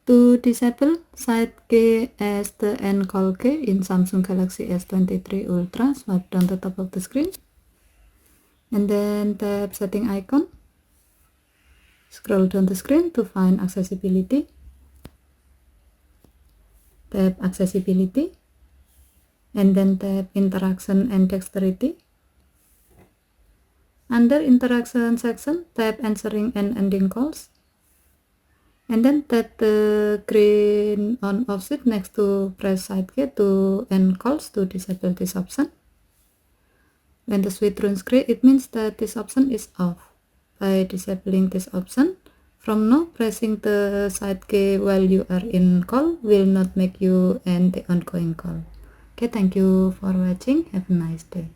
To disable side key as the end call key in Samsung Galaxy S23 Ultra, swipe down the top of the screen and then tap setting icon. Scroll down the screen to find accessibility. Tap accessibility and then tap interaction and dexterity. Under interaction section, tap answering and ending calls. And then tap the green on off switch next to press side key to end calls to disable this option. When the switch turns gray, it means that this option is off. By disabling this option, from now pressing the side key while you are in call will not make you end the ongoing call. Okay, thank you for watching. Have a nice day.